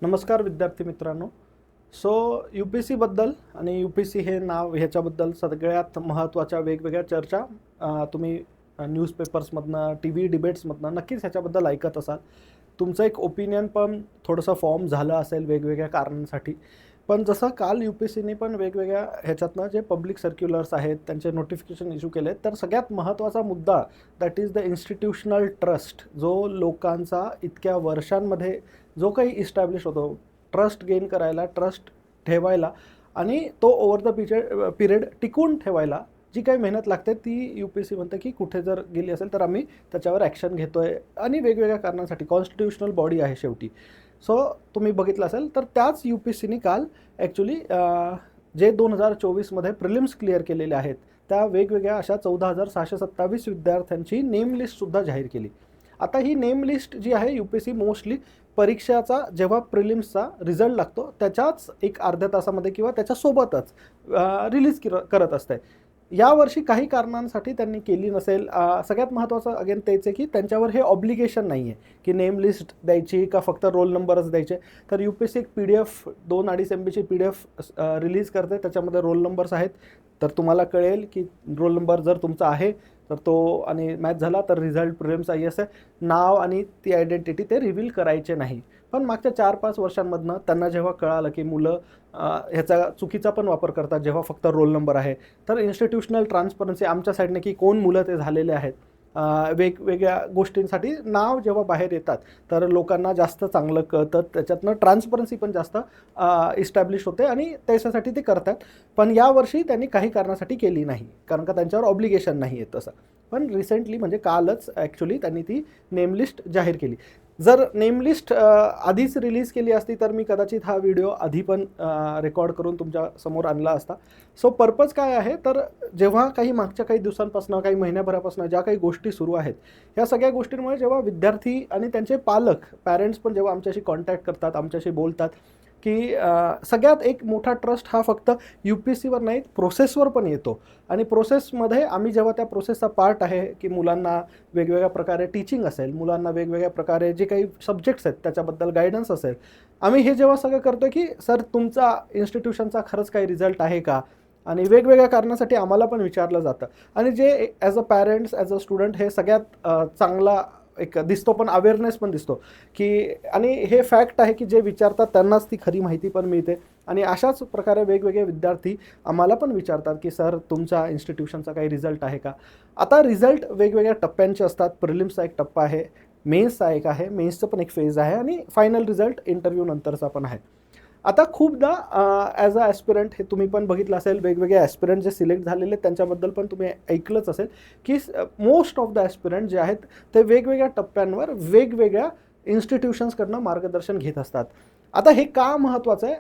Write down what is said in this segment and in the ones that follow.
नमस्कार विद्यार्थी मित्रांनो. सो यू पी सीबद्दल आणि यू पी सी हे नाव ह्याच्याबद्दल सगळ्यात महत्त्वाच्या वेगवेगळ्या चर्चा तुम्ही न्यूजपेपर्समधनं टी व्ही डिबेट्समधनं नक्कीच ह्याच्याबद्दल ऐकत असाल. तुमचं एक ओपिनियन पण थोडंसं फॉर्म झालं असेल वेगवेगळ्या कारणांसाठी. पण जसं काल यू पी सीने पण वेगवेगळ्या ह्याच्यातनं जे पब्लिक सर्क्युलर्स आहेत त्यांचे नोटिफिकेशन इश्यू केले, तर सगळ्यात महत्त्वाचा मुद्दा that is the institutional trust, जो लोकांचा इतक्या वर्षांमध्ये जो काही इस्टॅब्लिश होतो ट्रस्ट गेन करायला, ट्रस्ट ठेवायला आणि तो ओव्हर द पिरियड टिकून ठेवायला जी काही मेहनत लागते ती यू पी सी म्हणते की कुठे जर गेली असेल तर आम्ही त्याच्यावर ॲक्शन घेतो आहे आणि वेगवेगळ्या कारणांसाठी कॉन्स्टिट्युशनल बॉडी आहे शेवटी. सो तुम्ही बघितलं असेल तर त्याच यू पी सीने काल ॲक्च्युली जे 2024मध्ये प्रिलिम्स क्लिअर केलेले आहेत त्या वेगवेगळ्या अशा 14,627 विद्यार्थ्यांची नेम लिस्टसुद्धा जाहीर केली. आता ही नेम लिस्ट जी आहे यू पी सी मोस्टली परीक्षाचा जेव्हा प्रिलिम्सचा रिझल्ट लागतो त्याच्याच एक अर्ध्या तासामध्ये किंवा त्याच्यासोबतच रिलीज करत असते. यावर्षी काही कारणांसाठी त्यांनी केली नसेल. सगळ्यात महत्त्वाचं अगेन तेच आहे की त्यांच्यावर हे ऑब्लिगेशन नाही आहे की नेम लिस्ट द्यायची का फक्त रोल नंबरच द्यायचे. तर यू पी सी एक PDF 2-2.5 MBची PDF रिलीज करते, त्याच्यामध्ये रोल नंबर्स आहेत. तर तुम्हाला कळेल की रोल नंबर जर तुमचा आहे तर तो आणि मॅच झाला तर रिझल्ट प्रिलिम्स IAS आहे. नाव आणि ती आयडेंटिटी ते रिव्हील करायचे नाही. पण मागच्या 4-5 वर्षांमधनं त्यांना जेव्हा कळालं की मुलं ह्याचा चुकीचा पण वापर करतात जेव्हा फक्त रोल नंबर आहे, तर इन्स्टिट्यूशनल ट्रान्सपरन्सी आमच्या साईडने की कोण मुलं ते झालेले आहेत, वेगवेगळ्या गोष्टींसाठी नाव जेव्हा बाहेर येतात तर लोकांना जास्त चांगलं कळतं, त्याच्यातनं ट्रान्सपरन्सी पण जास्त इस्टॅब्लिश होते आणि त्याच्यासाठी ते करतात. पण यावर्षी त्यांनी काही कारणासाठी केली नाही कारण का त्यांच्यावर ऑब्लिगेशन नाही आहे तसं. पण रिसेंटली म्हणजे कालच ॲक्च्युली त्यांनी ती नेम लिस्ट जाहीर केली. जर नेम लिस्ट आधीच रिलीज केली असती तर मी कदाचित हा व्हिडिओ आधी पण रेकॉर्ड करून तुमच्या समोर आणला असता. सो पर्पज काय आहे तर जेव्हा काही मागच्या काही दिवसांपासून काही महिन्याभरापासून ज्या काही गोष्टी सुरू आहेत ह्या सगळ्या गोष्टींमुळे जेव्हा विद्यार्थी आणि त्यांचे पालक पॅरेंट्स पण जेव्हा आमच्याशी कॉन्टॅक्ट करतात, आमच्याशी बोलतात की सगळ्यात एक मोठा ट्रस्ट हा फक्त यू पी सीवर नाही प्रोसेसवर पण येतो. आणि प्रोसेसमध्ये आम्ही जेव्हा त्या प्रोसेसचा पार्ट आहे की मुलांना वेगवेगळ्या प्रकारे टीचिंग असेल, मुलांना वेगवेगळ्या प्रकारे जे काही सब्जेक्ट्स आहेत त्याच्याबद्दल गायडन्स असेल, आम्ही हे जेव्हा सगळं करतो की सर तुमचा इन्स्टिट्यूशनचा खरंच काही रिझल्ट आहे का, आणि वेगवेगळ्या कारणासाठी आम्हाला पण विचारलं जातं. आणि जे as a parents as a student हे सगळ्यात चांगला एक दिसतो पण अवेअरनेस पण दिसतो की, आणि हे फॅक्ट आहे की जे विचारतात त्यांनाच ती खरी माहिती पण मिळते. आणि अशाच प्रकारे वेगवेगळे विद्यार्थी आम्हाला पण विचारतात की सर तुमच्या इन्स्टिट्यूशनचा काही रिझल्ट आहे का. आता रिझल्ट वेगवेगळ्या टप्प्यांचे असतात. प्रिलिम्सचा एक टप्पा आहे, मेन्सचा एक आहे, मेन्सचं पण एक फेज आहे आणि फायनल रिझल्ट इंटरव्ह्यू नंतरचा पण आहे. आता खूपदा ॲज अ ॲस्पिरंट हे तुम्ही पण बघितलं असेल, वेगवेगळे ॲस्पिरंट जे सिलेक्ट झालेले त्यांच्याबद्दल पण तुम्ही ऐकलंच असेल की मोस्ट ऑफ द ॲस्पिरंट जे आहेत ते वेगवेगळ्या टप्प्यांवर वेगवेगळ्या इन्स्टिट्यूशन्सकडनं मार्गदर्शन घेत असतात. आता हे का महत्त्वाचं आहे,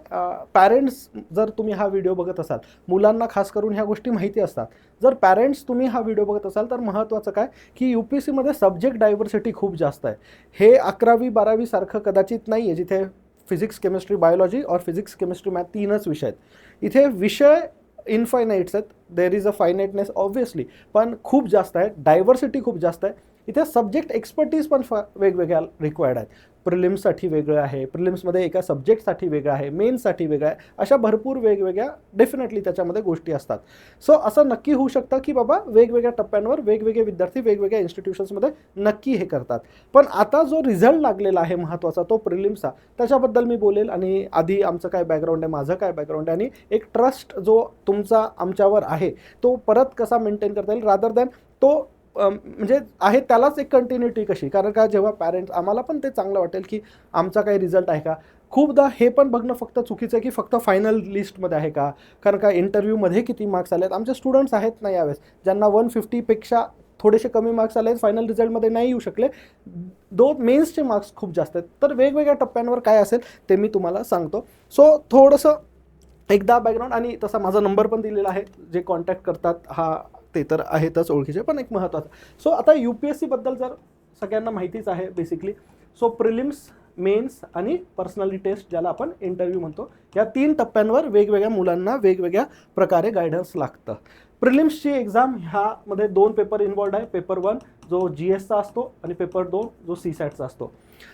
पॅरेंट्स जर तुम्ही हा व्हिडिओ बघत असाल, मुलांना खास करून ह्या गोष्टी माहिती असतात. जर पॅरेंट्स तुम्ही हा व्हिडिओ बघत असाल तर महत्त्वाचं काय की यू पी सीमध्ये सब्जेक्ट डायव्हर्सिटी खूप जास्त आहे. हे 11वी-12वी सारखं कदाचित नाही आहे जिथे फिजिक्स केमिस्ट्री बायोलॉजी और फिजिक्स केमिस्ट्री मॅथ 3च विषय आहेत. इथे विषय इनफायनाईट्स आहेत. देर इज अ फायनाईटनेस ऑब्व्हियसली, पण खूप जास्त आहे, डायव्हर्सिटी खूप जास्त आहे. इथे सब्जेक्ट एक्सपर्टीज पण वेगवेगळ्या रिक्वायर्ड आहेत. प्रिलिम्ससाठी वेगळं आहे, प्रिलिम्समध्ये एका सब्जेक्टसाठी वेगळं आहे, मेन्ससाठी वेगळं आहे, अशा भरपूर वेगवेगळ्या डेफिनेटली त्याच्यामध्ये गोष्टी असतात. सो असं नक्की होऊ शकतं की बाबा वेगवेगळ्या टप्प्यांवर वेगवेगळे विद्यार्थी वेगवेगळ्या इन्स्टिट्यूशन्समध्ये नक्की हे करतात. पण आता जो रिझल्ट लागलेला आहे महत्त्वाचा तो प्रिलिम्सचा, त्याच्याबद्दल मी बोलेल. आणि आधी आमचं काय बॅकग्राऊंड आहे, माझं काय बॅकग्राऊंड आहे, आणि एक ट्रस्ट जो तुमचा आमच्यावर आहे तो परत कसा मेंटेन करता येईल रादर दॅन तो म्हणजे आहे त्यालाच एक कंटिन्युटी कशी. कारण का जेव्हा पॅरेंट्स आम्हाला पण ते चांगलं वाटेल की आमचा काही रिझल्ट आहे का. खूपदा हे पण बघणं फक्त चुकीचं आहे की फक्त फायनल लिस्टमध्ये आहे का, कारण का इंटरव्ह्यूमध्ये किती मार्क्स आले आहेत. आमचे स्टुडंट्स आहेत ना यावेळेस ज्यांना 150पेक्षा थोडेसे कमी मार्क्स आले आहेत, फायनल रिझल्टमध्ये नाही येऊ शकले. मेन्सचे मार्क्स खूप जास्त आहेत. तर वेगवेगळ्या टप्प्यांवर काय असेल ते मी तुम्हाला सांगतो. सो थोडंसं एकदा बॅकग्राऊंड, आणि तसा माझा नंबर पण दिलेला आहे, जे कॉन्टॅक्ट करतात हा ते तर आहेतच ओळखीचे, पण एक महत्त्वाचं. सो आता यू पी एस सीबद्दल जर सगळ्यांना माहितीच आहे बेसिकली. सो प्रिलिम्स, मेन्स आणि पर्सनॅलिटी टेस्ट ज्याला आपण इंटरव्ह्यू म्हणतो, या 3 टप्प्यांवर वेगवेगळ्या मुलांना वेगवेगळ्या प्रकारे गायडन्स लागतं. प्रिलिम्सची एक्झाम ह्यामध्ये 2 पेपर इन्वॉल्ड आहे. पेपर 1 जो GSचा असतो आणि पेपर 2 जो CSATचा असतो.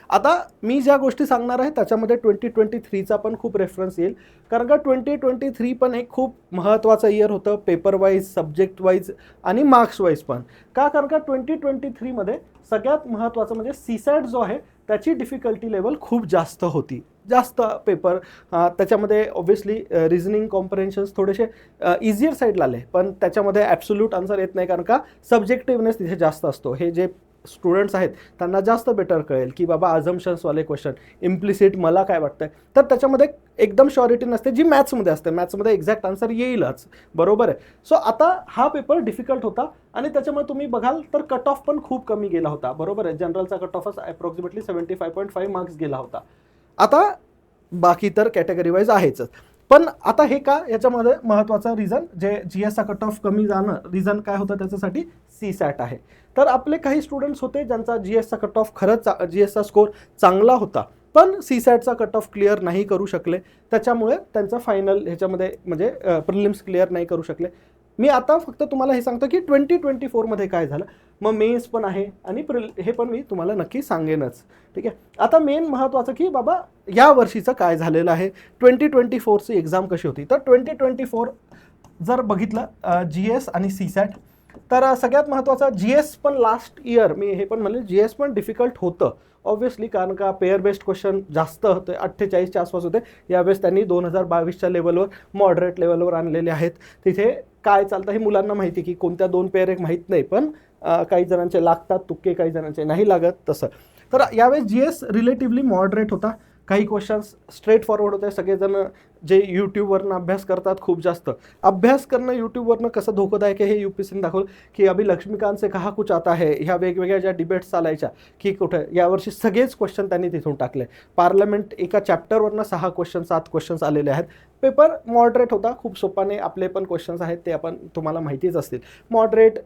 आता मी ज्या गोष्टी सांगणार आहे त्याच्यामध्ये 2023चा पण खूप रेफरन्स येईल, कारण का 2023 पण एक खूप महत्त्वाचं इयर होतं पेपर वाईज, सब्जेक्ट वाईज आणि मार्क्स वाईज पण. का? कारण का 2023मध्ये सगळ्यात महत्त्वाचं म्हणजे CSAT जो आहे त्याची डिफिकल्टी लेवल खूप जास्त होती. जास्त पेपर त्याच्यामध्ये ऑब्व्हियसली रिझनिंग कॉम्प्रिहेन्शन्स थोडेसे इझियर साईडला आले, पण त्याच्यामध्ये ॲब्सोल्यूट आन्सर येत नाही, कारण का सब्जेक्टिव्हनेस तिथे जास्त असतो. हे जे स्टुडंट्स आहेत त्यांना जास्त बेटर कळेल की बाबा अझम्पशन्सवाले क्वेश्चन, इम्प्लिसिट मला काय वाटतंय, तर त्याच्यामध्ये एकदम श्युरिटी नसते जी मॅथ्समध्ये असते. मॅथ्समध्ये एक्झॅक्ट आन्सर येईलच, बरोबर आहे. सो आता हा पेपर डिफिकल्ट होता आणि त्याच्यामुळे तुम्ही बघाल तर कट ऑफ पण खूप कमी गेला होता, बरोबर आहे. जनरलचा कट ऑफ अप्रॉक्सिमेटली 75.5 मार्क्स गेला होता. आता बाकी तर कॅटेगरी वाईज आहेच, पण आता हे का, याच्यामध्ये महत्त्वाचं रिझन जे GSचा कट ऑफ कमी जाणं रिझन काय होतं त्याच्यासाठी CSAT आहे. तर आपले काही स्टुडंट्स होते ज्यांचा GSचा कट ऑफ खरंच GSचा स्कोर चांगला होता, पण CSATचा कट ऑफ क्लिअर नाही करू शकले, त्याच्यामुळे त्यांचं फायनल ह्याच्यामध्ये म्हणजे प्रिलिम्स क्लिअर नाही करू शकले. मी आता फक्त तुम्हाला हे सांगतो की 2024मध्ये काय झालं, मग मेन्स पण आहे आणि हे पण मी तुम्हाला नक्की सांगेनच, ठीक आहे. आता मेन महत्त्वाचं की बाबा या वर्षीचं काय झालेलं आहे, 2024ची एक्झाम कशी होती. तर 2024 जर बघितलं GS आणि CSAT, तर सगळ्यात महत्त्वाचं GS पण लास्ट इयर मी हे पण म्हणले GS पण डिफिकल्ट होतं ऑब्व्हियसली, कारण का पेअर बेस्ड क्वेश्चन जास्त होते, 48च्या आसपास होते. यावेळेस त्यांनी 2022च्या लेवलवर मॉडरेट लेवलवर आणलेले आहेत. तिथे काय चालतं हे मुलांना माहिती की कोणत्या 2 पेअर एक माहीत नाही, पण काही जणांचे लागतात तुक्के, काही जणांचे नाही लागत तसं. तर यावेळेस GS रिलेटिव्हली मॉडरेट होता. काही क्वेश्चन्स स्ट्रेट फॉरवर्ड होते. सगळेजण जे यूट्यूबवरनं अभ्यास करतात, खूप जास्त अभ्यास करणं यूट्यूबवरनं कसं धोकादायक आहे हे UPSCने दाखवलं की अभि लक्ष्मीकांत से कहा कुछ आता है, ह्या वेगवेगळ्या ज्या डिबेट्स चालायच्या की कुठे, यावर्षी सगळेच क्वेश्चन त्यांनी तिथून टाकले. पार्लमेंट एका चॅप्टरवरनं 6 क्वेश्चन 7 क्वेश्चन्स आलेले आहेत. पेपर मॉडरेट होता, खूप सोपाने आपले पण क्वेश्चन्स आहेत ते आपण तुम्हाला माहितीच असतील. मॉडरेट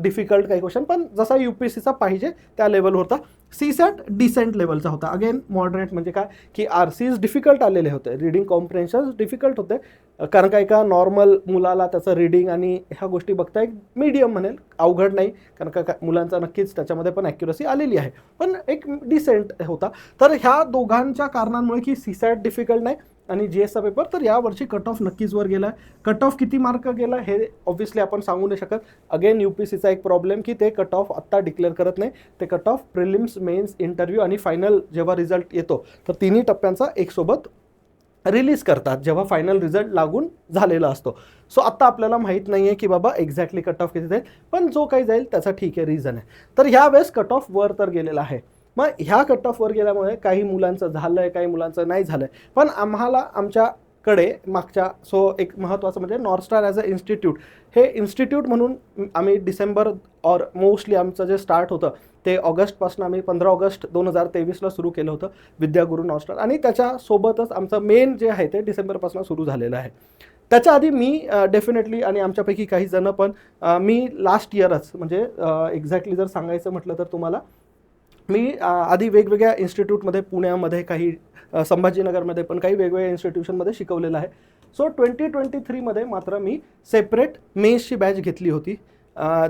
डिफिकल्ट काही क्वेश्चन, पण जसा UPSCचा पाहिजे त्या लेवलवर होता. CSAT डिसेंट लेवलचा होता. अगेन मॉडरेट म्हणजे काय की RCs डिफिकल्ट आलेले होते, रिडिंग कॉम्प्रिहेन्शन डिफिकल्ट होते, कारण का एका नॉर्मल मुलाला त्याचं रिडिंग आणि ह्या गोष्टी बघता एक मीडियम म्हणेल, अवघड नाही, कारण का मुलांचा नक्कीच त्याच्यामध्ये पण ॲक्युरसी आलेली आहे, पण एक डिसेंट होता. तर ह्या दोघांच्या कारणांमुळे की CSAT डिफिकल्ट नाही आणि GSचा पेपर, तर यावर्षी कट ऑफ नक्कीच वर गेला. कट ऑफ किती मार्क गेला हे ऑब्व्हियसली आपण सांगू नाही शकत. अगेन UPSCचा एक प्रॉब्लेम की ते कट ऑफ आत्ता डिक्लेअर करत नाही, ते cut off prelims, mains, interview आणि फायनल जेव्हा रिझल्ट येतो तर तिन्ही टप्प्यांचा एक सोबत रिलीज करतात जेव्हा फायनल रिझल्ट लागून झालेला असतो. सो आत्ता आपल्याला माहीत नाही आहे की बाबा एक्झॅक्टली कट ऑफ किती जाईल, पण जो काही जाईल त्याचा ठीक आहे रिझन आहे. तर ह्या वेळेस कट ऑफ वर तर गेलेला आहे. मग ह्या कट ऑफवर गेल्यामुळे काही मुलांचं झालं आहे, काही मुलांचं नाही झालं आहे, पण आम्हाला आमच्याकडे मागच्या एक महत्त्वाचं म्हणजे north star as a institute, हे इन्स्टिट्यूट म्हणून आम्ही डिसेंबर और मोस्टली आमचं जे स्टार्ट होतं ते ऑगस्टपासून आम्ही 15 ऑगस्ट 2023ला सुरू केलं होतं विद्यागुरू नॉर्थ स्टार, आणि त्याच्यासोबतच आमचं मेन जे आहे ते डिसेंबरपासून सुरू झालेलं आहे. त्याच्या आधी मी डेफिनेटली आणि आमच्यापैकी काही जण पण मी लास्ट इयरच म्हणजे एक्झॅक्टली जर सांगायचं म्हटलं तर तुम्हाला मी आधी वेगवेगळ्या इन्स्टिट्यूटमध्ये, पुण्यामध्ये काही, संभाजीनगरमध्ये पण काही वेगवेगळ्या इन्स्टिट्यूशनमध्ये शिकवलेलं आहे. सो 2023मध्ये मात्र मी सेपरेट मेन्सची बॅच घेतली होती.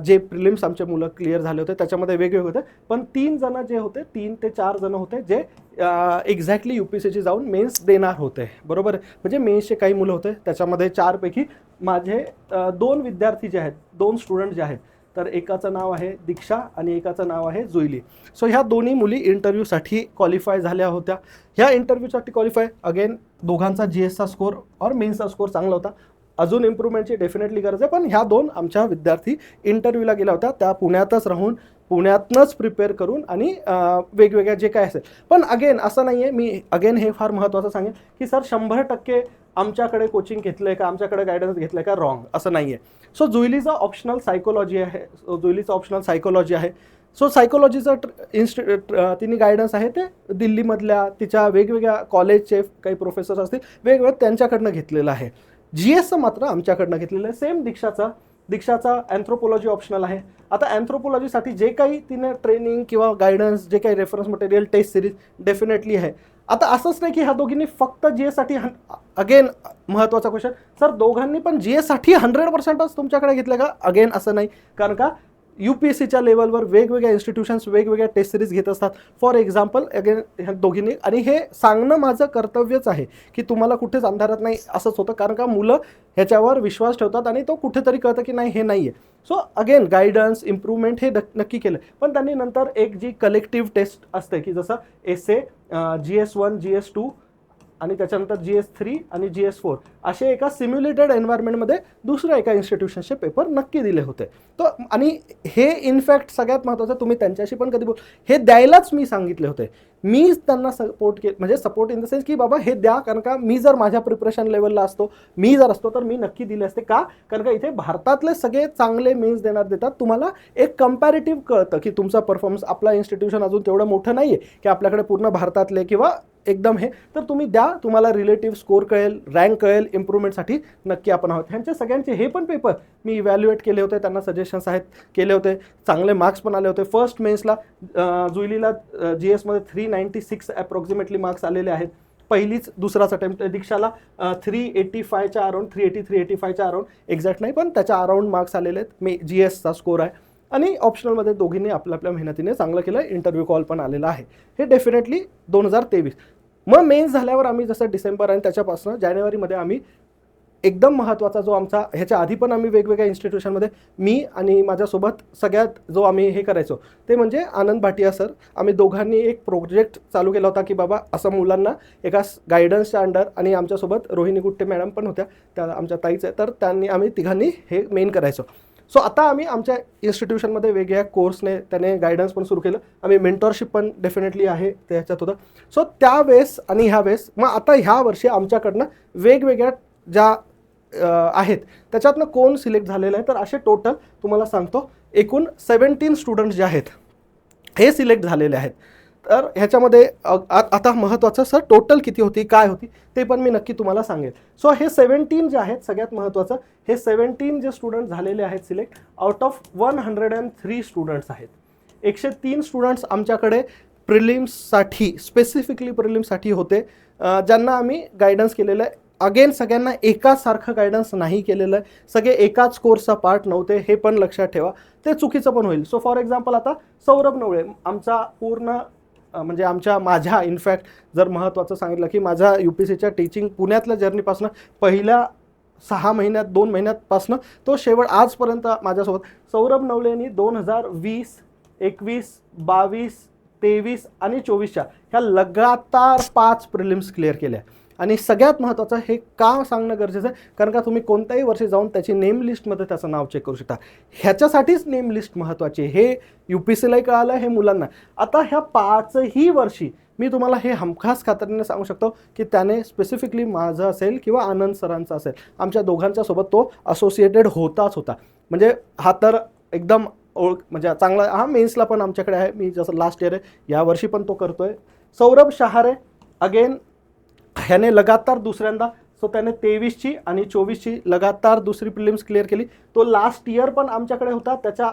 जे प्रिलिम्स आमचे मुलं क्लिअर झाले होते त्याच्यामध्ये वेगवेगळे होते, पण 3 जण जे होते, 3 ते 4 जण होते जे एक्झॅक्टली UPSCची जाऊन मेन्स देणार होते, बरोबर. म्हणजे मेन्सचे काही मुलं होते, त्याच्यामध्ये 4 पैकी माझे 2 विद्यार्थी जे आहेत, 2 स्टुडंट जे आहेत, तर एकाचं नाव आहे दीक्षा आणि एकाचं नाव आहे जुईली. सो ह्या दोन्ही मुली इंटरव्ह्यूसाठी क्वालिफाय झाल्या होत्या. ह्या इंटरव्ह्यूसाठी क्वालिफाय, अगेन दोघांचा GSचा स्कोर और मेन्सचा स्कोर चांगला होता. अजून इम्प्रूव्हमेंटची डेफिनेटली गरज आहे, पण ह्या 2 आमच्या विद्यार्थी इंटरव्ह्यूला गेल्या होत्या. त्या पुण्यातच राहून, पुण्यातनंच प्रिपेअर करून आणि वेगवेगळ्या जे काय असेल. पण अगेन असं नाही आहे, मी अगेन हे फार महत्त्वाचं सांगेन की सर 100% आमच्याकडे कोचिंग घेतलं आहे का, आमच्याकडे गायडन्स घेतलं आहे का, रॉंग, असं नाही आहे. सो जुईलीचा ऑप्शनल सायकोलॉजी आहे, जुईलीचा ऑप्शनल सायकोलॉजी आहे. सो सायकोलॉजीचं तिने गायडन्स आहे ते दिल्लीमधल्या तिच्या वेगवेगळ्या कॉलेजचे काही प्रोफेसर्स असतील वेगवेगळं त्यांच्याकडनं घेतलेलं आहे. GSचं मात्र आमच्याकडनं घेतलेलं आहे. सेम दीक्षाचा अँथ्रोपोलॉजी ऑप्शनल आहे. आता अँथ्रोपोलॉजीसाठी जे काही तिने ट्रेनिंग किंवा गायडन्स, जे काही reference material, test series definitely आहे. आता असंच नाही की ह्या दोघींनी फक्त GSसाठी, अगेन महत्त्वाचा क्वेश्चन, सर दोघांनी पण GSसाठी 100%च तुमच्याकडे घेतलं का, अगेन असं नाही, कारण का UPSCच्या लेवलवर वेगवेगळ्या इन्स्टिट्यूशन्स वेगवेगळ्या टेस्ट सिरीज घेत असतात. फॉर एक्झाम्पल अगेन ह्या दोघींनी, आणि हे सांगणं माझं कर्तव्यच आहे की तुम्हाला कुठेच अंधारात नाही असंच होतं, कारण का मुलं ह्याच्यावर विश्वास ठेवतात आणि तो कुठेतरी कळतं की नाही हे नाही आहे. सो अगेन गायडन्स इम्प्रूव्हमेंट हे नक्की केलं. पण त्यांनी नंतर एक जी कलेक्टिव्ह टेस्ट असते की जसं एसे, GS1, GS2 आणि त्याच्यानंतर GS3 आणि GS4 असे एका सिम्युलेटेड एन्व्हायरमेंटमध्ये दुसऱ्या एका इन्स्टिट्यूशनचे पेपर नक्की दिले होते. तर आणि हे इनफॅक्ट सगळ्यात महत्त्वाचं, तुम्ही त्यांच्याशी पण कधी हे द्यायलाच मी सांगितले होते. मी त्यांना सपोर्ट म्हणजे सपोर्ट इन द सेन्स की बाबा हे द्या, कारण का मी जर माझ्या प्रिपरेशन लेवलला असतो, मी जर असतो तर मी नक्की दिले असते. का? कारण का इथे भारतातले सगळे चांगले मेन्स देतात. तुम्हाला एक कंपॅरेटिव्ह कळतं की तुमचा परफॉर्मन्स, आपला इन्स्टिट्यूशन अजून तेवढं मोठं नाही आहे की आपल्याकडे पूर्ण भारतातले किंवा एकदम हे, तर तुम्ही द्या, तुम्हाला रिलेटिव्ह स्कोर कळेल, रँक कळेल, इम्प्रूव्हमेंटसाठी नक्की आपण आहोत. ह्यांचे सगळ्यांचे हे पण पेपर मी इव्हॅल्युएट केले होते, त्यांना सजेशन्स आहेत केले होते, चांगले मार्क्स पण आले होते. फर्स्ट मेन्सला जुईलीला GSमध्ये 396 अप्रॉक्सिमेटली मार्क्स आलेले आहेत. पहिलीच दुसराच अटेम्प्ट. दीक्षाला 385च्या अराउंड, 385च्या अराउंड, एक्झॅक्ट नाही पण त्याच्या अराउंड मार्क्स आलेले आहेत. GSचा स्कोर आहे. आणि ऑप्शनलमध्ये दोघींनी आपल्या आपल्या मेहनतीने चांगलं केलं. इंटरव्ह्यू कॉल पण आलेला आहे. हे डेफिनेटली 2023. मग मेन्स झाल्यावर आम्ही जसं डिसेंबर आणि त्याच्यापासून जानेवारीमध्ये आम्ही एकदम महत्त्वाचा जो आमचा, ह्याच्या आधी पण आम्ही वेगवेगळ्या इन्स्टिट्यूशनमध्ये, मी आणि माझ्यासोबत सगळ्यात जो आम्ही हे करायचो ते म्हणजे आनंद भाटिया सर, आम्ही दोघांनी एक प्रोजेक्ट चालू केला होता की बाबा असं मुलांना एका गायडन्सच्या अंडर, आणि आमच्यासोबत रोहिणी गुट्टे मॅडम पण होत्या, त्या आमच्या ताईच आहे, तर आम्ही तिघांनी हे मेन करायचो. सो आता आम्ही आमच्या इन्स्टिट्यूशनमध्ये वेगळ्या कोर्सने त्याने गायडन्स पण सुरू केलं. आम्ही मेंटॉरशिप पण डेफिनेटली आहे त्याच्यात होतं. सो त्यावेळेस आणि ह्यावेळेस मग आता ह्या वर्षी आमच्याकडनं वेगवेगळ्या ज्या आहेत त्याच्यातनं कोण सिलेक्ट झालेलं आहे, तर असे टोटल तुम्हाला सांगतो एकूण 17 स्टुडंट्स जे आहेत हे सिलेक्ट झालेले आहेत. तर ह्याच्यामध्ये आता महत्त्वाचं सर टोटल किती होती, काय होती ते पण मी नक्की तुम्हाला सांगेल. सो हे 17 जे आहेत, सगळ्यात महत्त्वाचं हे 17 जे स्टुडंट झालेले आहेत सिलेक्ट, आउट ऑफ 103 स्टुडंट्स आहेत. 103 स्टुडंट्स आमच्याकडे प्रिलिम्ससाठी, स्पेसिफिकली प्रिलिम्ससाठी होते, ज्यांना आम्ही गायडन्स केलेलं आहे. अगेन सगळ्यांना एकाच सारखं गायडन्स नाही केलेलं आहे, सगळे एकाच कोर्सचा पार्ट नव्हते, हे पण लक्षात ठेवा, ते चुकीचं पण होईल. सो फॉर एक्झाम्पल आता सौरभ नवळे आमचा पूर्ण म्हणजे माझ्या इनफॅक्ट जर महत्त्वाचं सांगितलं की माझ्या UPSCच्या टीचिंग पुण्यातल्या जर्नीपासून पहिल्या 6 महिन्यात 2 महिन्यापासून तो शेवट आजपर्यंत माझ्यासोबत सौरभ नवलेनी 2020, 21, 22, 23 आणि 24च्या ह्या लगातार 5 प्रिलिम्स क्लिअर केल्या. आणि सगळ्यात महत्त्वाचं हे का सांगणं गरजेचं आहे, कारण का तुम्ही कोणत्याही वर्षी जाऊन त्याची नेम लिस्टमध्ये त्याचं नाव चेक करू शकता. ह्याच्यासाठीच नेम लिस्ट महत्त्वाची आहे. हे UPSCलाही कळालं, हे मुलांना. आता ह्या 5ही वर्षी मी तुम्हाला हे हमखास खात्रीने सांगू शकतो की त्याने स्पेसिफिकली माझं असेल किंवा आनंद सरांचं असेल, आमच्या दोघांच्या सोबत तो असोसिएटेड होताच होता. म्हणजे हा तर एकदम म्हणजे चांगला, हा मेन्सला पण आमच्याकडे आहे, मी जसं लास्ट इयर आहे यावर्षी पण तो करतोय. सौरभ शहारे अगेन ह्याने लगातार दुसऱ्यांदा, सो त्याने 23ची आणि 24ची लगातार दुसरी प्रिलिम्स क्लिअर केली. तो लास्ट इयर पण आमच्याकडे होता त्याच्या,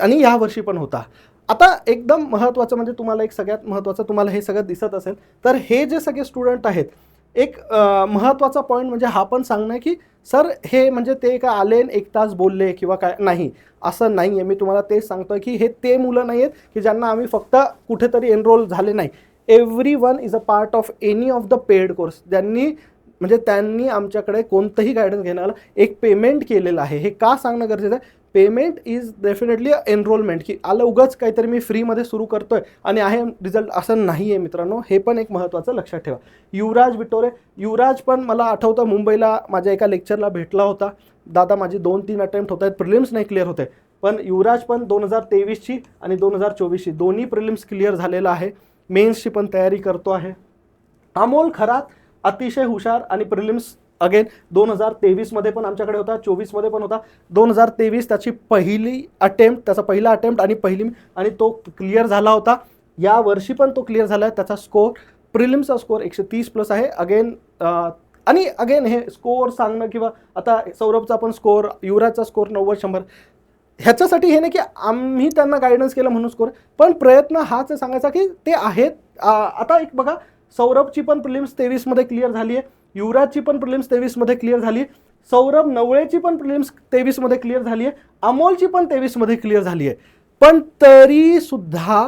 आणि या वर्षी पण होता. आता एकदम महत्त्वाचं म्हणजे तुम्हाला एक सगळ्यात महत्त्वाचं, तुम्हाला हे सगळं दिसत असेल तर हे जे सगळे स्टुडंट आहेत, एक महत्त्वाचा पॉईंट म्हणजे हा पण सांगणं की सर हे म्हणजे ते काय आले 1 तास बोलले किंवा काय, नाही असं नाही आहे. मी तुम्हाला तेच सांगतोय की हे ते मुलं नाही आहेत की ज्यांना आम्ही फक्त कुठेतरी एनरोल झाले नाही. Everyone is a part of any of the paid course. त्यांनी आमच्याकडे कोणतंही गायडन्स घेण्याला एक पेमेंट केलेलं आहे. हे का सांगणं गरजेचं आहे, पेमेंट इज डेफिनेटली एनरोलमेंट, की आलं उगाच काहीतरी मी फ्रीमध्ये सुरू करतोय आणि आहे रिझल्ट, असं नाही आहे मित्रांनो. हे पण एक महत्त्वाचं लक्षात ठेवा. युवराज विटोरे, युवराज पण मला आठवतं मुंबईला माझ्या एका लेक्चरला भेटला होता. दादा माझी 2-3 अटेम्प्ट होत आहेत, प्रिलिम्स नाही क्लिअर होते, पण युवराज पण 2023ची आणि 2024ची दोन्ही प्रिलिम्स क्लिअर झालेला आहे. मेन्सची पण तयारी करतो आहे. अमोल खरात अतिशय हुशार आणि प्रिलिम्स अगेन 2023मध्ये पण आमच्याकडे होता, 24मध्ये पण होता. 2023 त्याची त्याचा पहिला अटेम्प्ट आणि तो क्लिअर झाला होता. या वर्षी पण तो क्लिअर झाला आहे. त्याचा स्कोर, प्रिलिम्सचा स्कोर 130+ आहे. अगेन हे स्कोर सांगणं, किंवा आता सौरभचा पण स्कोर, युवराजचा स्कोर 90-100, ह्याच्यासाठी हे नाही की आम्ही त्यांना गायडन्स केलं म्हणून स्कोर, पण प्रयत्न हाच सांगायचा की ते आहेत. आता एक बघा, सौरभची पण प्रिलिम्स 23मध्ये क्लिअर झाली आहे, युवराजची पण प्रिलिम्स 23मध्ये क्लिअर झाली. सौरभ नवळेची पण प्रिलिम्स 23मध्ये क्लिअर झाली आहे, अमोलची पण 23मध्ये क्लिअर झाली आहे. पण तरी सुद्धा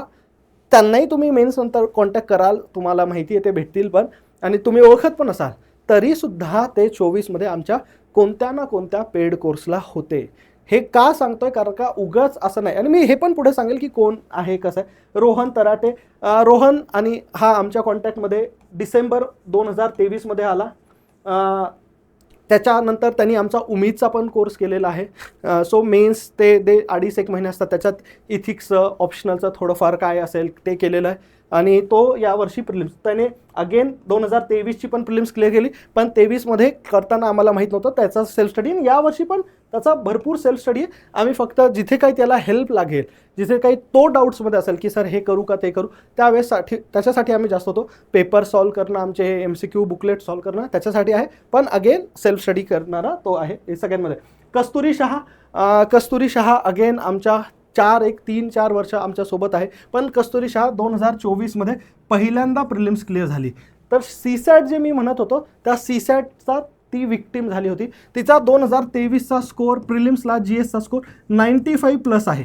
त्यांनाही तुम्ही मेन्स नंतर कॉन्टॅक्ट कराल, तुम्हाला माहिती आहे ते भेटतील पण, आणि तुम्ही ओळखत पण असाल, तरी सुद्धा ते 24मध्ये आमच्या कोणत्या ना कोणत्या पेड कोर्सला होते. हे का सांगतोय, कारण का उगाच असं नाही. आणि मी हे पण पुढे सांगेल की कोण आहे कसं आहे. रोहन तराटे, रोहन आणि हा आमच्या कॉन्टॅक्टमध्ये डिसेंबर 2023मध्ये आला. त्याच्यानंतर त्यांनी आमचा उमेदचा पण कोर्स केलेला आहे. सो मेन्स ते 2.5-1 महिने असतात, त्याच्यात इथिक्सचं ऑप्शनलचं थोडंफार काय असेल ते केलेलं आहे. आणि तो यावर्षी प्रिलिम्स त्याने अगेन 2023ची पण प्रिलिम्स क्लिअर केली, पण 23मध्ये करताना आम्हाला माहीत नव्हतं त्याचा सेल्फ स्टडी. आणि यावर्षी पण त्याचा भरपूर सेल्फ स्टडी आहे. आम्ही फक्त जिथे काही त्याला हेल्प लागेल, जिथे काही तो डाऊट्समध्ये असेल की सर हे करू का ते करू, त्याच्यासाठी आम्ही जास्त होतो. पेपर सॉल्व करणं, आमचे हे MCQ बुकलेट सॉल्व करणं त्याच्यासाठी आहे, पण अगेन सेल्फ स्टडी करणारा तो आहे हे सगळ्यांमध्ये. कस्तुरी शहा अगेन आमच्या 3-4 वर्ष आमच्यासोबत आहे. पण कस्तुरी शहा 2024मध्ये पहिल्यांदा प्रिलिम्स क्लिअर झाली. तर CSAT जे मी म्हणत होतो त्या CSATचा ती विक्टीम झाली होती. तिचा 2023चा स्कोअर प्रिलिम्सला GSचा स्कोअर 95+ आहे.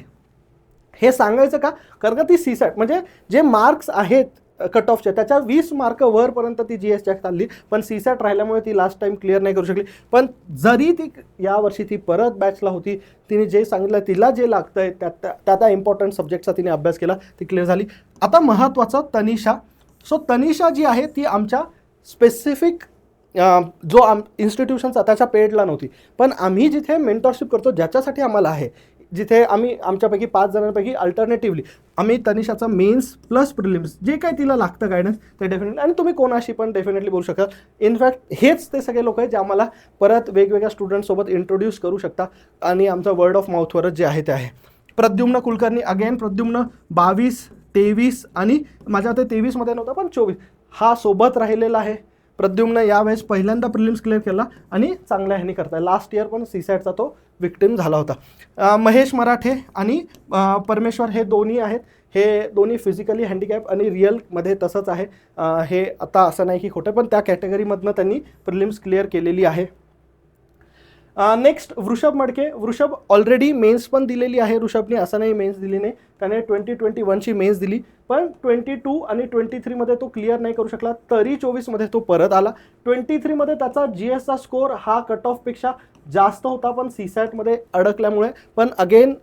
हे सांगायचं का, कारण का ती CSAT म्हणजे जे मार्क्स आहेत कट ऑफचे त्याच्या 20 मार्क वरपर्यंत ती GSच्या चालली, पण CSAT राहिल्यामुळे ती लास्ट टाइम क्लिअर नाही करू शकली. पण जरी ती यावर्षी ती परत बॅचला होती, तिने जे सांगितलं तिला जे लागतंय त्या इम्पॉर्टंट सब्जेक्टचा तिने अभ्यास केला, ती क्लिअर झाली. आता महत्त्वाचं तनिषा. सो तनिषा जी आहे ती आमच्या स्पेसिफिक जो इन्स्टिट्यूशनचा त्याच्या पेडला नव्हती, पण आम्ही जिथे मेंटरशिप करतो ज्याच्यासाठी आम्हाला आहे, जिथे आम्ही आमच्यापैकी 5 जणांपैकी अल्टरनेटिव्हली आम्ही तनिषाचं मेन्स प्लस प्रिलिम्स जे काही तिला लागतं गायडन्स ते डेफिनेटली, आणि तुम्ही कोणाशी पण डेफिनेटली बोलू शकता. इनफॅक्ट हेच ते सगळे लोक आहेत जे आम्हाला परत वेगवेगळ्या स्टुडंटसोबत इंट्रोड्यूस करू शकता, आणि आमचं वर्ड ऑफ माउथवरच जे आहे ते आहे. प्रद्युम्न कुलकर्णी अगेन, प्रद्युम्न 22, 23 आणि माझ्या आता 23मध्ये नव्हता पण 24 हा सोबत राहिलेला आहे. प्रद्युम्न यावेळेस पहिल्यांदा प्रिलिम्स क्लिअर केला आणि चांगल्या ह्याने करताय. लास्ट इयर पण CSATचा तो विक्टिम झाला होता. महेश मराठे आणि परमेश्वर हे दोन्ही आहेत. हे दोन्ही फिजिकली हँडिकॅप आणि रिअलमध्ये तसंच आहे. हे आता असं नाही की खोटं, पण त्या कॅटेगरीमधनं त्यांनी प्रिलिम्स क्लिअर केलेली आहे. नेक्स्ट वृषभ मडके. वृषभ ऑलरेडी मेन्स पण दिलेली आहे. वृषभने असं नाही मेन्स दिली नाही, त्याने 2021ची मेन्स दिली, पण 22 आणि 23मध्ये तो क्लिअर नाही करू शकला, तरी 24मध्ये तो परत आला. 23मध्ये त्याचा GSचा स्कोअर हा कट ऑफपेक्षा जास्त होता, पण CSATमध्ये अडकल्यामुळे. पण अगेन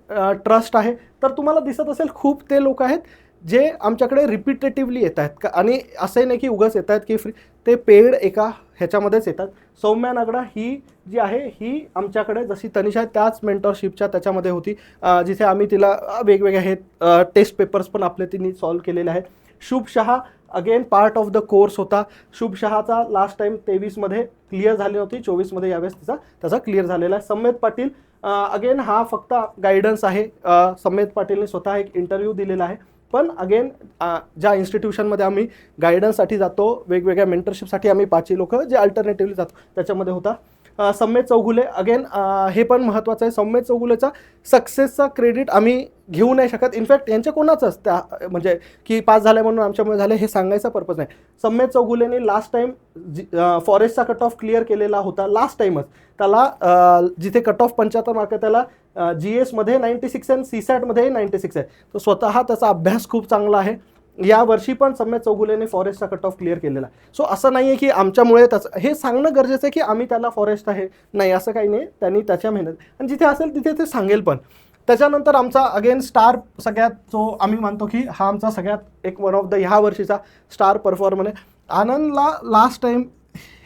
ट्रस्ट आहे. तर तुम्हाला दिसत असेल खूप ते लोक आहेत जे आमच्याकडे रिपिटेटिव्हली येत आहेत का, आणि असंही नाही की उगाच येत आहेत की फ्री, ते पेड एका ह्याच्यामध्येच येतात. सौम्या नागडा ही जी आहे ही आमच्याकडे जशी तनिषा त्याच मेंटरशिपच्या त्याच्यामध्ये होती, जिथे आम्ही तिला वेगवेगळे हे टेस्ट पेपर्स पण आपले तिने सॉल्व केलेले आहेत. शुभ Shah again part of the course होता. शुभ शहाचा लास्ट टाइम 23मध्ये क्लिअर झाली नव्हती, 24मध्ये यावेळेस त्याचा क्लिअर झालेला आहे. सम्मेद पाटील अगेन हा फक्त गायडन्स आहे. सम्मेद पाटीलने स्वतः एक इंटरव्ह्यू दिलेला आहे, पण अगेन ज्या इन्स्टिट्यूशनमध्ये आम्ही गायडन्ससाठी जातो, वेगवेगळ्या मेंटरशिपसाठी आम्ही 5 लोक जे अल्टरनेटिव्हली जातो त्याच्यामध्ये होता. सम्मेद चौगुले अगेन हे पण महत्त्वाचं आहे. सम्मेद चौगुलेचा सक्सेसचा क्रेडिट आम्ही घेऊ नाही शकत. इनफॅक्ट यांच्या कोणाचंच त्या म्हणजे की पास झाल्या म्हणून आमच्यामुळे झाले हे सांगायचा पर्पज नाही. सम्मेद चौगुलेने लास्ट टाइम फॉरेस्टचा कट ऑफ क्लिअर केलेला होता. लास्ट टाइमच त्याला जिथे कट ऑफ 75 मार्क त्याला GSमध्ये 96 आणि CSATमध्ये 96 आहे. तो स्वतः त्याचा अभ्यास खूप चांगला आहे. या वर्षी पण सम्मेद चौगुलेने फॉरेस्टचा कट ऑफ क्लिअर केलेला. सो असं नाही आहे की आमच्यामुळे त्याचं हे सांगणं गरजेचं आहे की आम्ही त्याला फॉरेस्ट आहे, नाही असं काही नाही. त्यांनी त्याच्या मेहनत आणि जिथे असेल तिथे ते सांगेल पण. त्याच्यानंतर आमचा अगेन स्टार सगळ्यात जो आम्ही मानतो की हा आमचा सगळ्यात एक वन ऑफ द ह्या वर्षीचा स्टार परफॉर्मर आहे. आनंदला लास्ट टाइम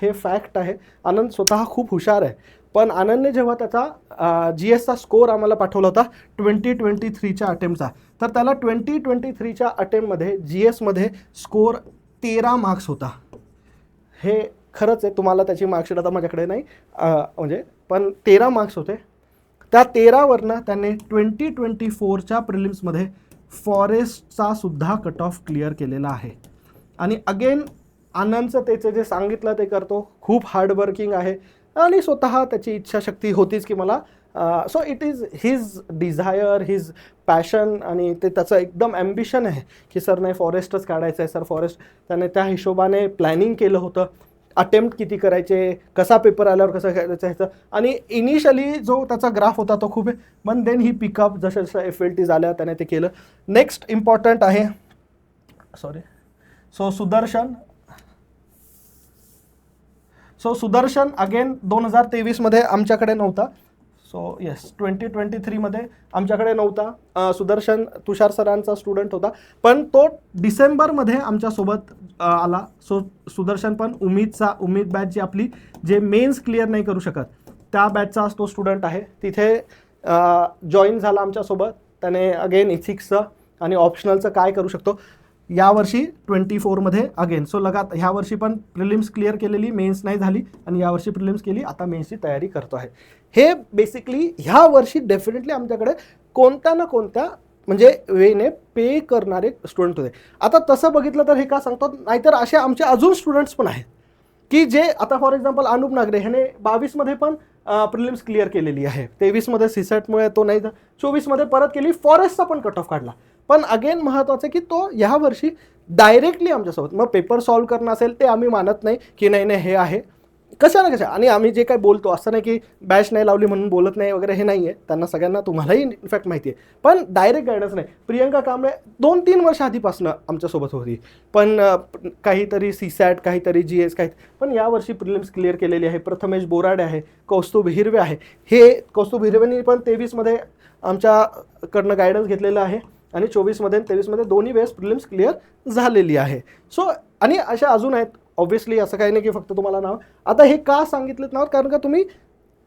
हे फॅक्ट आहे, आनंद स्वतः खूप हुशार आहे, पण आनंदने जेव्हा त्याचा GSचा स्कोअर आम्हाला पाठवला होता 2023च्या अटेम्प्टचा, तर त्याला 2023च्या अटेम्प्टमध्ये GSमध्ये स्कोअर 13 मार्क्स होता. हे खरंच आहे, तुम्हाला त्याची मार्कशीट आता माझ्याकडे नाही म्हणजे, पण 13 मार्क्स होते. त्या 13वरनं त्याने 2024च्या प्रिलिम्समध्ये फॉरेस्टचा सुद्धा कट ऑफ क्लिअर केलेला आहे. आणि अगेन आनंदचं त्याचे जे सांगितलं ते करतो, खूप हार्डवर्किंग आहे आणि स्वतः त्याची इच्छाशक्ती होतीच की मला so it is his desire, his passion, आणि ते त्याचं एकदम ॲम्बिशन आहे की सर नाही फॉरेस्टच काढायचं आहे सर फॉरेस्ट. त्याने त्या हिशोबाने प्लॅनिंग केलं होतं. अटेम्प्ट किती करायचे, कसा पेपर आल्यावर कसं करायचं ह्याचं. आणि इनिशियली जो त्याचा ग्राफ होता तो खूप आहे, पण देन ही पिकअप जसं जसं FLT झाल्या त्याने ते केलं. नेक्स्ट इम्पॉर्टंट आहे सुदर्शन अगेन 2023 आमच्याकडे नव्हता. 2023 आमच्याकडे नव्हता. सुदर्शन तुषार सरांचा स्टुडंट होता, पण तो डिसेंबरमध्ये आमच्यासोबत आला. सुदर्शन पण उमेद बॅच जी आपली जे मेन्स क्लिअर नाही करू शकत त्या बॅचचा तो स्टुडंट आहे. तिथे जॉईन झाला आमच्यासोबत. त्याने अगेन इथिक्सचं आणि ऑप्शनलचं काय करू शकतो यावर्षी 24 अगेन. ह्या वर्षी पण प्रिलिम्स क्लिअर केलेली, मेन्स नाही झाली, आणि यावर्षी प्रिलिम्स केली, आता मेन्सची तयारी करतो आहे. हे बेसिकली ह्या वर्षी डेफिनेटली आमच्याकडे कोणत्या ना कोणत्या म्हणजे वेने पे करणारे स्टुडंट होते. आता तसं बघितलं तर हे का सांगतो, नाहीतर असे आमचे अजून स्टुडंट्स पण आहेत की जे आता फॉर एक्झाम्पल अनुप नागरे ह्याने 22 पण प्रिलिम्स क्लिअर केलेली आहे, 23 सीसॅटमुळे तो नाही, 24 परत केली, फॉरेस्टचा पण कट ऑफ काढला. पण अगेन महत्त्वाचं की तो ह्या वर्षी डायरेक्टली आमच्यासोबत, मग पेपर सॉल्व्ह करणं असेल ते आम्ही मानत नाही की नाही हे आहे कशा ना कशा. आणि आम्ही जे काय बोलतो असं नाही की बॅच नाही लावली म्हणून बोलत नाही वगैरे, हे नाही आहे. त्यांना सगळ्यांना तुम्हालाही इनफॅक्ट माहिती आहे, पण डायरेक्ट गायडन्स नाही. प्रियंका कांबळे 2-3 वर्ष आधीपासून आमच्यासोबत होती, पण काहीतरी सीसॅट, काहीतरी GS, काही, पण यावर्षी प्रिलिम्स क्लिअर केलेली आहे. प्रथमेश बोराडे आहे, कौस्तुभ हिरवे आहे. हे कौस्तुभ हिरवेनी पण 23 आमच्याकडनं गायडन्स घेतलेलं आहे, आणि 24 आणि 23 दोन्ही वेळेस प्रिलिम्स क्लिअर झालेली आहे. आणि अशा अजून आहेत. ऑब्व्हियसली असं काही नाही की फक्त तुम्हाला नाव. आता हे का सांगितलेत नाव, कारण का तुम्ही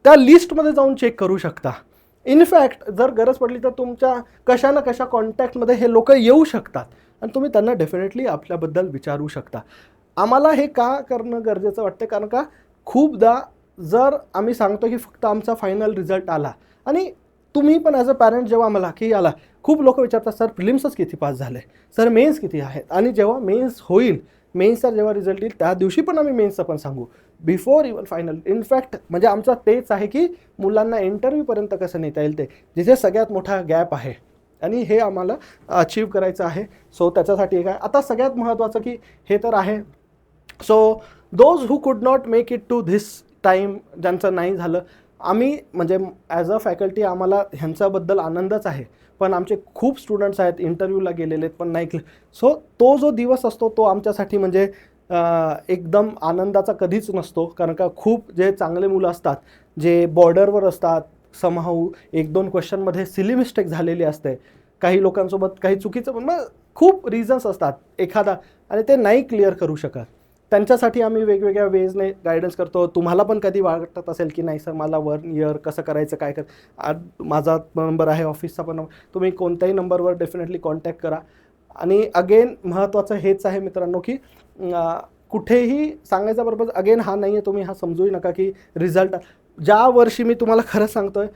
त्या लिस्टमध्ये जाऊन चेक करू शकता. इनफॅक्ट जर गरज पडली तर तुमच्या कशा ना कशा कॉन्टॅक्टमध्ये हे लोक येऊ शकतात, आणि तुम्ही त्यांना डेफिनेटली आपल्याबद्दल विचारू शकता. आम्हाला हे का करणं गरजेचं वाटतं, कारण का खूपदा जर आम्ही सांगतो की फक्त आमचा फायनल रिझल्ट आला, आणि तुम्ही पण ॲज अ पॅरेंट जेव्हा मला की आला, खूप लोक विचारतात सर प्रिलिम्सच किती पास झाले, सर मेन्स किती आहेत. आणि जेव्हा मेन्स होईल, मेन्सचा जेव्हा रिझल्ट येईल त्या दिवशी पण आम्ही मेन्सचं पण सांगू, बिफोर इवन फायनल. इनफॅक्ट म्हणजे आमचा तेच आहे की मुलांना इंटरव्ह्यूपर्यंत कसं नेता येईल, ते जिथे सगळ्यात मोठा गॅप आहे, आणि हे आम्हाला अचीव करायचं आहे. त्याच्यासाठी काय आता सगळ्यात महत्त्वाचं की हे तर आहे. Those who could not make it to this time, ज्यांचं नाही झालं, आम्ही म्हणजे ॲज अ फॅकल्टी आम्हाला ह्यांच्याबद्दल आनंदच आहे. पण आमचे खूप स्टुडंट्स आहेत इंटरव्ह्यूला गेलेले पण नाही. तो जो दिवस असतो तो आमच्यासाठी म्हणजे एकदम आनंदाचा कधीच नसतो, कारण का खूप जे चांगले मुलं असतात जे बॉर्डरवर असतात, समहाऊ 1-2 क्वेश्चनमध्ये सिली मिस्टेक झालेली असते, काही लोकांसोबत काही चुकीचं, पण मग खूप रिझन्स असतात एखादा, आणि ते नाही क्लिअर करू शकत. त्यांच्यासाठी आम्ही वेगवेगळ्या वेजने गायडन्स करतो. तुम्हाला पण कधी वाटत असेल की नाही सर मला 1 इयर कसं करायचं, काय माझा नंबर आहे ऑफिसचा पण, तुम्ही कोणत्याही नंबरवर डेफिनेटली कॉन्टॅक्ट करा. आणि अगेन महत्त्वाचं हेच आहे मित्रांनो की कुठेही सांगायचा पर्पज अगेन हा नाही आहे, तुम्ही हा समजूही नका की रिझल्ट, ज्या वर्षी मी तुम्हाला खरं सांगतोय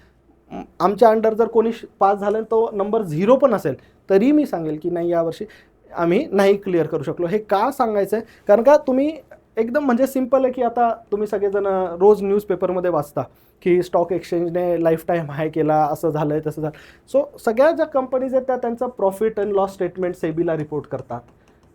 आमच्या अंडर जर कोणी पास झालं तो नंबर 0 पण असेल तरी मी सांगेल की नाही यावर्षी आम्ही नाही क्लिअर करू शकलो. हे का सांगायचं आहे, कारण का तुम्ही एकदम म्हणजे सिम्पल आहे की आता तुम्ही सगळेजण रोज न्यूजपेपरमध्ये वाचता की स्टॉक एक्सचेंजने लाईफ टाईम हाय केला, असं झालं आहे तसं झालं. सगळ्या ज्या कंपनीज आहेत त्या त्यांचा प्रॉफिट अँड लॉस स्टेटमेंट सेबीला रिपोर्ट करतात.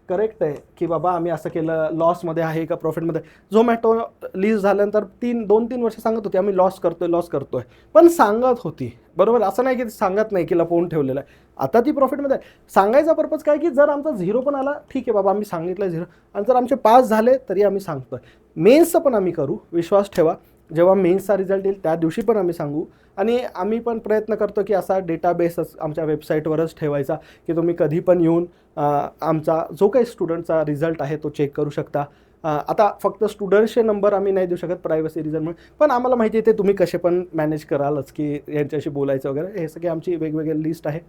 करेक्ट आहे की बाबा आम्ही असं केलं, लॉसमध्ये आहे का प्रॉफिटमध्ये. झोमॅटो लिस्ट झाल्यानंतर 2-3 वर्ष सांगत होती आम्ही लॉस करतोय, पण सांगत होती, बरोबर. असं नाही की सांगत नाही की लपवून ठेवलेलं आहे. आता ती प्रॉफिटमध्ये आहे. सांगायचा पर्पज काय की जर आमचा 0 पण आला ठीक आहे बाबा आम्ही सांगितलं 0, आणि जर आमचे पास झाले तरी आम्ही सांगतोय. मेन्सचं पण आम्ही करू, विश्वास ठेवा. जेव्हा मेन्सचा रिझल्ट येईल त्या दिवशी पण आम्ही सांगू. आणि आम्ही पण प्रयत्न करतो की असा डेटाबेसच आमच्या वेबसाईटवरच ठेवायचा की तुम्ही कधी पण येऊन आमचा जो काही स्टुडंटचा रिझल्ट आहे तो चेक करू शकता. आता फक्त स्टुडंट्सचे नंबर आम्ही नाही देऊ शकत प्रायव्हसी रिझनमुळे, पण आम्हाला माहिती आहे ते तुम्ही कसे पण मॅनेज करालच की यांच्याशी बोलायचं वगैरे. हे सगळे आमची वेगवेगळे लिस्ट आहे.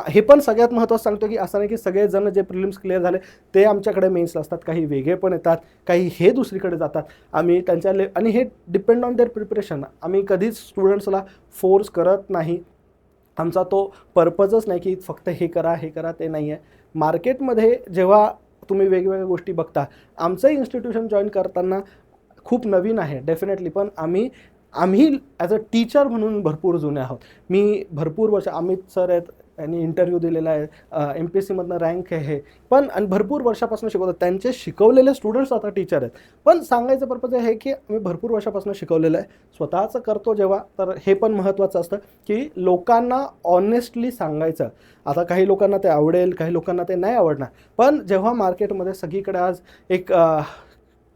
हे पण सगळ्यात महत्त्वाचं सांगतो की असं नाही की सगळेजण जे प्रिलिम्स क्लिअर झाले ते आमच्याकडे मेन्सला असतात, काही वेगळे पण येतात, काही हे दुसरीकडे जातात. आम्ही त्यांच्या आणि हे डिपेंड ऑन देअर प्रिपरेशन. आम्ही कधीच स्टुडंट्सला फोर्स करत नाही. आमचा तो पर्पजच नाही की फक्त हे करा ते नाही आहे. मार्केटमध्ये जेव्हा तुम्ही वेगवेगळ्या गोष्टी बघता, आमचं इन्स्टिट्यूशन जॉईन करताना खूप नवीन आहे डेफिनेटली, पण आम्ही ॲज अ टीचर म्हणून भरपूर जुने आहोत. मी भरपूर वर्ष, अमित सर आहेत यांनी इंटरव्ह्यू दिलेला आहे, MPSCमधनं रँक आहे, पण आणि भरपूर वर्षापासून शिकवतात, त्यांचे शिकवलेले स्टुडंट्स आता टीचर आहेत. पण सांगायचं पर्पज आहे की मी भरपूर वर्षापासून शिकवलेलं आहे, स्वतःचं करतो जेव्हा, तर हे पण महत्त्वाचं असतं की लोकांना ऑनेस्टली सांगायचं. आता काही लोकांना ते आवडेल, काही लोकांना ते नाही आवडणार, पण जेव्हा मार्केटमध्ये सगळीकडे आज एक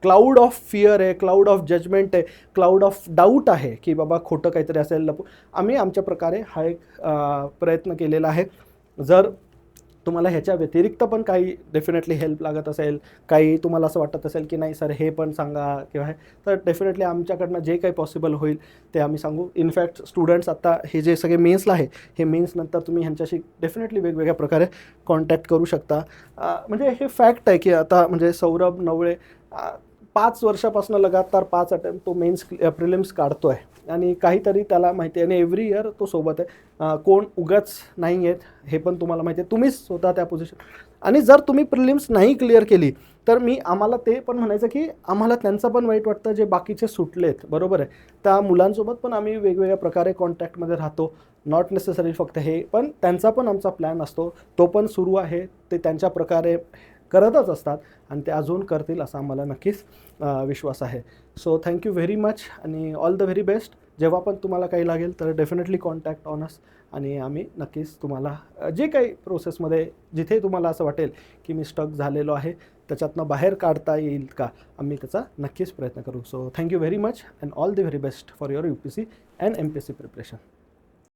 क्लाउड ऑफ फिअर आहे, क्लाउड ऑफ जजमेंट आहे, क्लाउड ऑफ डाऊट आहे की बाबा खोटं काहीतरी असेल लपू, आम्ही आमच्या प्रकारे हा एक प्रयत्न केलेला आहे. जर तुम्हाला ह्याच्या व्यतिरिक्त पण काही डेफिनेटली हेल्प लागत असेल, काही तुम्हाला असं वाटत असेल की नाही सर हे पण सांगा किंवा हे, तर डेफिनेटली आमच्याकडनं जे काही पॉसिबल होईल ते आम्ही सांगू. इनफॅक्ट स्टुडंट्स आता हे जे सगळे मेन्सला आहे, हे मेन्सनंतर तुम्ही ह्यांच्याशी डेफिनेटली वेगवेगळ्या प्रकारे कॉन्टॅक्ट करू शकता. म्हणजे हे फॅक्ट आहे की आता म्हणजे सौरभ नवळे 5 वर्षापासून लगातार 5 अटेम्प्ट तो मेन्स प्रिलिम्स काढतो आहे आणि काहीतरी त्याला माहिती आहे आणि एव्हरी इयर तो सोबत आहे. कोण उगाच नाही आहेत हे पण तुम्हाला माहिती आहे, तुम्हीच स्वतः त्या पोझिशन. आणि जर तुम्ही प्रिलिम्स नाही क्लिअर केली तर आम्हाला ते पण म्हणायचं की आम्हाला त्यांचं पण वाईट वाटतं जे बाकीचे सुटलेत, बरोबर आहे. त्या मुलांसोबत पण आम्ही वेगवेगळ्या प्रकारे कॉन्टॅक्टमध्ये राहतो, नॉट नेसेसरी फक्त हे, पण त्यांचा पण आमचा प्लॅन असतो, तो पण सुरू आहे. ते त्यांच्या प्रकारे करतच असतात आणि ते अजून करतील असा आम्हाला नक्कीच विश्वास आहे. सो थँक्यू व्हेरी मच आणि ऑल द व्हेरी बेस्ट. जेव्हा पण तुम्हाला काही लागेल तर डेफिनेटली कॉन्टॅक्ट ऑन अस आणि आम्ही नक्कीच तुम्हाला जे काही प्रोसेसमध्ये जिथे तुम्हाला असं वाटेल की मी स्टक झालेलो आहे त्याच्यातनं बाहेर काढता येईल का, आम्ही त्याचा नक्कीच प्रयत्न करू. So thank you very much and all the very best for your UPSC and MPSC preparation.